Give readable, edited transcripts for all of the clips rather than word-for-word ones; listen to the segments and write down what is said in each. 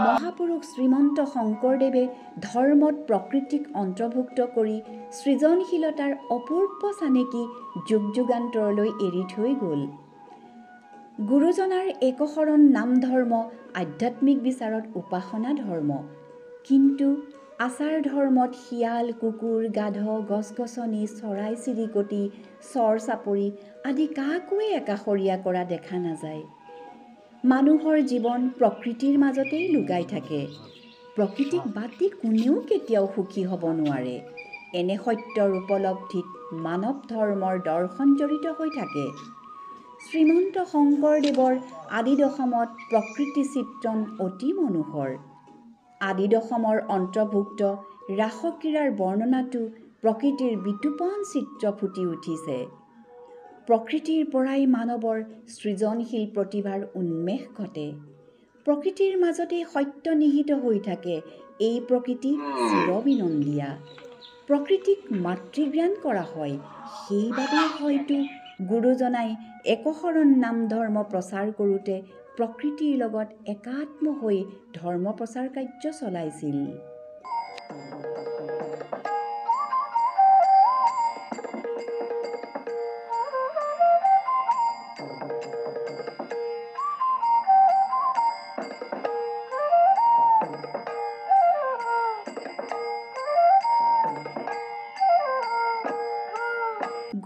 মহাপুৰুষ শ্ৰীমন্ত শংকৰদেৱে ধৰ্মত প্ৰকৃতিক অন্তৰ্ভুক্ত কৰি সৃজনশীলতাৰ অপূৰ্ব চানেকি যুগ যুগান্তৰলৈ এৰি থৈ গ'ল। গুৰুজনাৰ একশৰণ নাম ধৰ্ম আধ্যাত্মিক বিচাৰত উপাসনা ধৰ্ম, কিন্তু আচাৰ ধৰ্মত শিয়াল, কুকুৰ, গাধ, গছ-গছনি, চৰাই চিৰিকটি, চৰ চাপৰি আদি কাকোৱে একাষৰীয়া কৰা দেখা নাযায়। মানুহৰ জীৱন প্ৰকৃতিৰ মাজতেই লুকাই থাকে। প্ৰকৃতিক বাদ দি কোনেও কেতিয়াও সুখী হ'ব নোৱাৰে। এনে সত্যৰ উপলব্ধিত মানৱ ধৰ্মৰ দৰ্শন জড়িত হৈ থাকে। শ্ৰীমন্ত শংকৰদেৱৰ আদি দশমত প্ৰকৃতি চিত্ৰণ অতি মনোহৰ। আদি দশমৰ অন্তৰ্ভুক্ত ৰাসক্ৰীড়াৰ বৰ্ণনাতো প্ৰকৃতিৰ বিতোপন চিত্ৰ ফুটি উঠিছে। প্ৰকৃতিৰ পৰাই মানৱৰ সৃজনশীল প্ৰতিভাৰ উন্মেষ ঘটে। প্ৰকৃতিৰ মাজতেই সত্য নিহিত হৈ থাকে। এই প্ৰকৃতি চিৰবিনন্দীয়া। প্ৰকৃতিক মাতৃজ্ঞান কৰা হয়। সেইবাবেই হয়তো গুৰুজনাই একশৰণ নাম ধৰ্ম প্ৰচাৰ কৰোঁতে প্ৰকৃতিৰ লগত একাত্ম হৈ ধৰ্ম প্ৰচাৰ কাৰ্য চলাইছিল।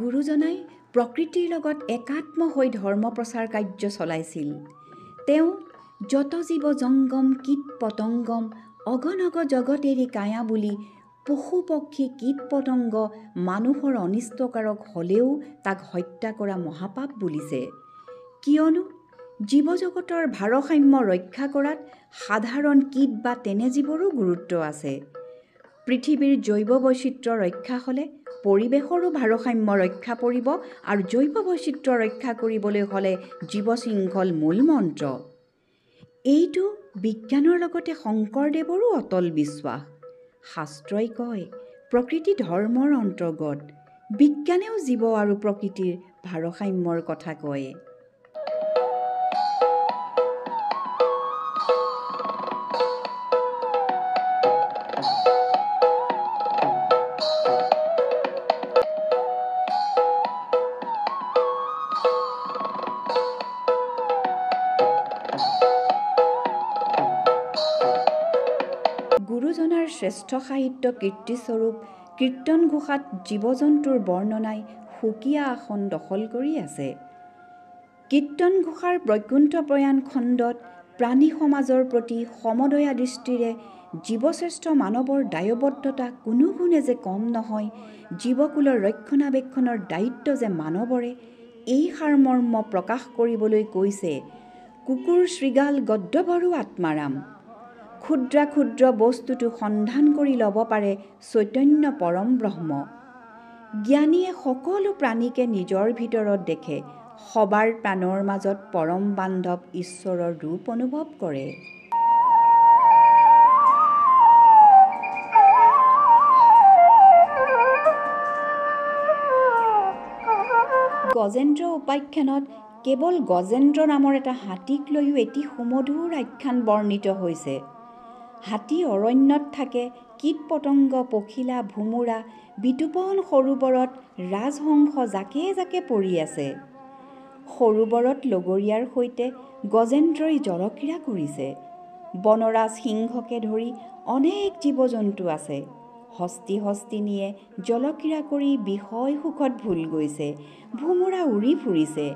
গুৰুজনাই প্ৰকৃতিৰ লগত একাত্ম হৈ ধৰ্ম প্ৰচাৰ কাৰ্য চলাইছিল। তেওঁ যত জীৱ জংগম কীট পতংগম অগণগ জগত এৰি কায়া বুলি পশু পক্ষী কীট পতংগ মানুহৰ অনিষ্টকাৰক হ'লেও তাক হত্যা কৰা মহাপাপ বুলিছে। কিয়নো জীৱ জগতৰ ভাৰসাম্য ৰক্ষা কৰাত সাধাৰণ কীট বা তেনে জীৱৰো গুৰুত্ব আছে। পৃথিৱীৰ জৈৱ বৈচিত্ৰ্য ৰক্ষা হ'লে পৰিৱেশৰো ভাৰসাম্য ৰক্ষা পৰিব, আৰু জৈৱ বৈচিত্ৰ্য ৰক্ষা কৰিবলৈ হ'লে জীৱ শৃংখল মূল মন্ত্ৰ। এইটো বিজ্ঞানৰ লগতে শংকৰদেৱৰো অটল বিশ্বাস। শাস্ত্ৰই কয় প্ৰকৃতি ধৰ্মৰ অন্তৰ্গত। বিজ্ঞানেও জীৱ আৰু প্ৰকৃতিৰ ভাৰসাম্যৰ কথা কয়। গুৰুজনাৰ শ্ৰেষ্ঠ সাহিত্য কীৰ্তিস্বৰূপ কীৰ্তন ঘোষাত জীৱ জন্তুৰ বৰ্ণনাই সুকীয়া আসন দখল কৰি আছে। কীৰ্তন ঘোষাৰ বৈকুণ্ঠ প্ৰয়াণ খণ্ডত প্ৰাণী সমাজৰ প্ৰতি সমদয়া দৃষ্টিৰে জীৱশ্ৰেষ্ঠ মানৱৰ দায়বদ্ধতা কোনো গুণে যে কম নহয়, জীৱকুলৰ ৰক্ষণাবেক্ষণৰ দায়িত্ব যে মানৱৰে, এই সাৰমৰ্ম প্ৰকাশ কৰিবলৈ কৈছে কুকুৰ শৃগাল গদ্দভৰো আত্মাৰাম। ক্ষুদ্ৰা ক্ষুদ্ৰ বস্তুটো সন্ধান কৰি ল'ব পাৰে চৈতন্য পৰম ব্ৰহ্ম। জ্ঞানীয়ে সকলো প্ৰাণীকে নিজৰ ভিতৰত দেখে, সবাৰ প্ৰাণৰ মাজত পৰম বান্ধৱ ঈশ্বৰৰ ৰূপ অনুভৱ কৰে। গজেন্দ্ৰ উপাখ্যানত কেৱল গজেন্দ্ৰ নামৰ এটা হাতীক লৈও এটি সুমধুৰ আখ্যান বৰ্ণিত হৈছে। হাতী অৰণ্যত থাকে, কীট পতংগ পখিলা ভোমোৰা বিতোপন সৰোবৰত ৰাজহংস জাকে জাকে পৰি আছে। সৰোবৰত লগৰীয়াৰ সৈতে গজেন্দ্ৰই জলক্ৰীড়া কৰিছে। বনৰাজ সিংহকে ধৰি অনেক জীৱ জন্তু আছে। হস্তি হস্তিনীয়ে জলক্ৰীড়া কৰি বিষয় সুখত ভুল গৈছে। ভোমোৰা উৰি ফুৰিছে।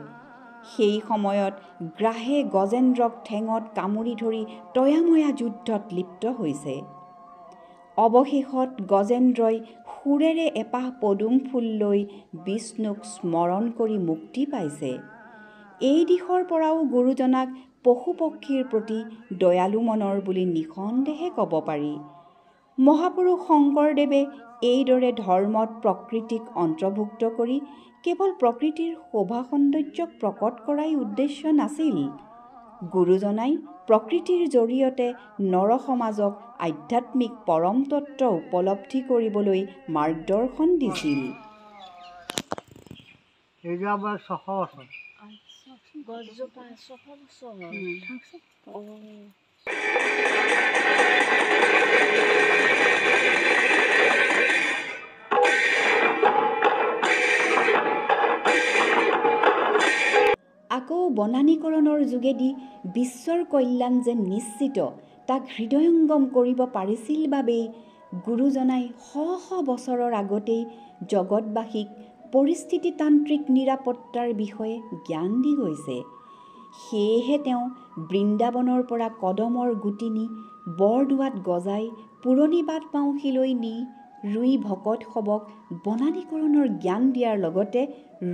সেই সময়ত গ্ৰাহে গজেন্দ্ৰক ঠেঙত কামুৰি ধৰি তয়াময়া যুদ্ধত লিপ্ত হৈছে। অৱশেষত গজেন্দ্ৰই সুৰেৰে এপাহ পদুম ফুল লৈ বিষ্ণুক স্মৰণ কৰি মুক্তি পাইছে। এই দিশৰ পৰাও গুৰুজনাক পশু পক্ষীৰ প্ৰতি দয়ালু মনৰ বুলি নিঃসন্দেহে ক'ব পাৰি। মহাপুৰুষ শংকৰদেৱে এইদৰে ধৰ্মত প্ৰকৃতিক অন্তৰ্ভুক্ত কৰি কেৱল প্ৰকৃতিৰ শোভা সৌন্দৰ্যক প্ৰকট কৰাই উদ্দেশ্য নাছিল। গুৰুজনাই প্ৰকৃতিৰ জৰিয়তে নৰ সমাজক আধ্যাত্মিক পৰম তত্ত্ব উপলব্ধি কৰিবলৈ মাৰ্গদৰ্শন দিছিল। আকৌ বনানীকৰণৰ যোগেদি বিশ্বৰ কল্যাণ যে নিশ্চিত তাক হৃদয়ংগম কৰিব পাৰিছিল বাবেই গুৰুজনাই শ বছৰৰ আগতেই জগতবাসীক পৰিস্থিতিতান্ত্ৰিক নিৰাপত্তাৰ বিষয়ে জ্ঞান দি গৈছে। সেয়েহে তেওঁ বৃন্দাবনৰ পৰা কদমৰ গুটি নি বৰদোৱাত গজাই পুৰণি বাট পাওঁশিলৈ নি ৰুই ভকতসৱক বনানীকৰণৰ জ্ঞান দিয়াৰ লগতে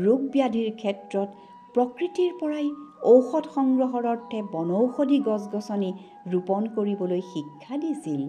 ৰোগ ব্যাধিৰ ক্ষেত্ৰত প্ৰকৃতিৰ পৰাই ঔষধ সংগ্ৰহৰ অৰ্থে বনৌষধি গছ-গছনি ৰোপণ কৰিবলৈ শিক্ষা দিছিল।